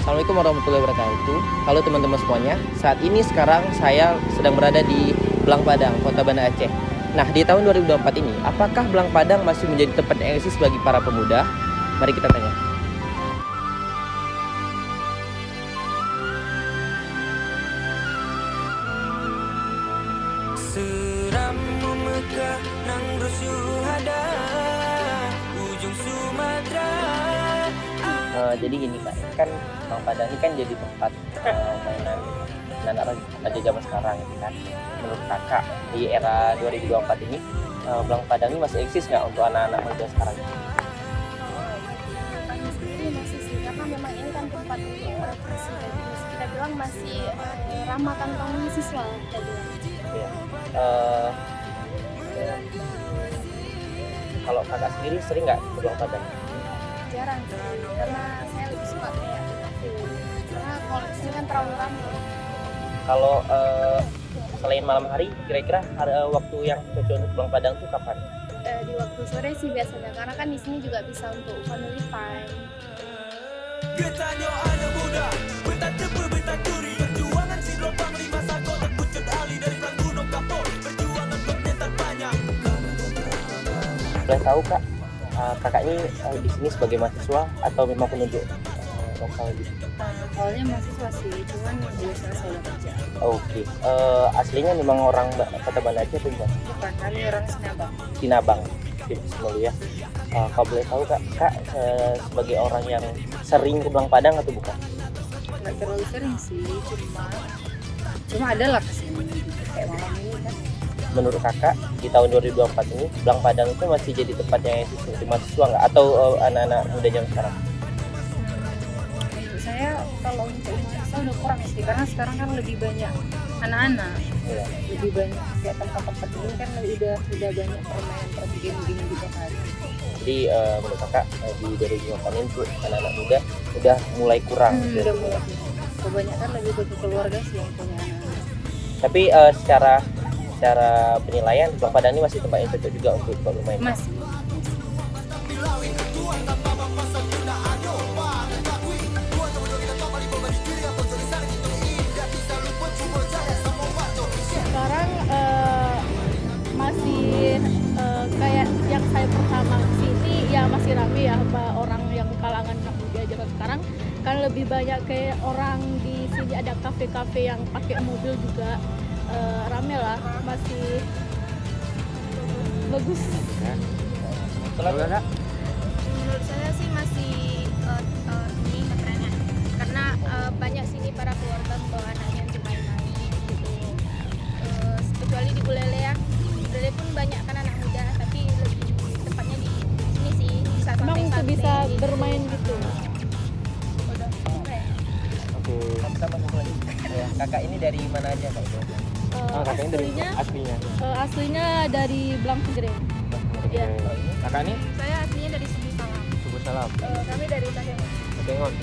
Assalamualaikum warahmatullahi wabarakatuh. Halo teman-teman semuanya. Saat ini sekarang saya sedang berada di Belang Padang, Kota Banda Aceh. Nah, di tahun 2024 ini, apakah Belang Padang masih menjadi tempat yang eksis bagi para pemuda? Mari kita tanya. Seram Mekah nang rusuhada ujung Sumatera. Jadi gini Kak, kan Belang Padang ini kan jadi tempat mainan anak-anak remaja zaman sekarang gitu kan. Menurut Kakak, di era 2024 ini, Belang Padang ini masih eksis nggak untuk anak-anak muda sekarang? Kami sendiri masih sih, karena memang ini kan tempat untuk refleksi, jadi kita bilang masih ramah kantong siswa kita bilang. Ya. Kalau Kakak sendiri sering nggak ke Belang Padang? Jarang sih, karena saya lebih suka kayak di kafe, karena kalau di sini kan terlalu ramai. Kalau selain malam hari, kira-kira waktu yang cocok untuk Belang Padang tuh kapan? Di waktu sore sih biasanya, karena kan di sini juga bisa untuk family time. Getanya anak muda, bentar cepu bentar curi. Perjuangan si gelombang lima sago terpucut alih dari perang gunung kapur. Perjuangan bermental banyak. Boleh tahu Kak, Kakak ini di sini sebagai mahasiswa atau memang penduduk lokal gitu? Awalnya mahasiswa sih, cuman biasa saya kerja. Oke, aslinya memang orang Kota Banda Aceh atau gimana? Bukan, kami orang Sinabang. Sinabang, oke, dulu ya. Kalau boleh tahu Kak, sebagai orang yang sering ke Belang Padang atau bukan? Nggak terlalu sering sih, cuma ada lah kesini kayak malam ini kan. Menurut Kakak, di tahun 2024 ini, Belang Padang itu masih jadi tempat yang eksis untuk mahasiswa nggak? Atau anak-anak muda zaman sekarang? Menurut saya kalau untuk mahasiswa udah kurang sih, karena sekarang kan lebih banyak anak-anak, Ya. lebih banyak kayak tempat-tempat ini kan udah banyak permainan game-game gitu kan. Jadi menurut Kakak, di 2024 ini tuh anak-anak muda udah mulai kurang. gitu. Udah mulai kebanyakan lebih ke keluarga sih yang punya anak-anak. Tapi secara penilaian, Belang Padang ini masih tempat yang cocok juga untuk bermain. Masih. Sekarang masih kayak yang saya pertama kesini ya masih rame ya orang yang kalangan anak muda zaman sekarang kan lebih banyak kayak orang di sini ada kafe-kafe yang pakai mobil juga rame lah, masih bagus. Menurut saya sih masih ini ngetrennya, karena banyak sini para keluarga membawa anaknya untuk main-main gitu. Kecuali di Bulele ya, Bulele pun banyak kan anak muda, tapi lebih tepatnya di sini sih bisa Emang santai-santai bisa gitu. bermain gitu. Udah kayak Oke. Sama satu lagi. Ya, Kakak ini dari mana aja Kak? Kakak ini dari aslinya. Aslinya dari Belang Segereng. Iya. Kakak ini saya aslinya dari Suku Salam. Suku Salam. Kami dari Takengon. Takengon.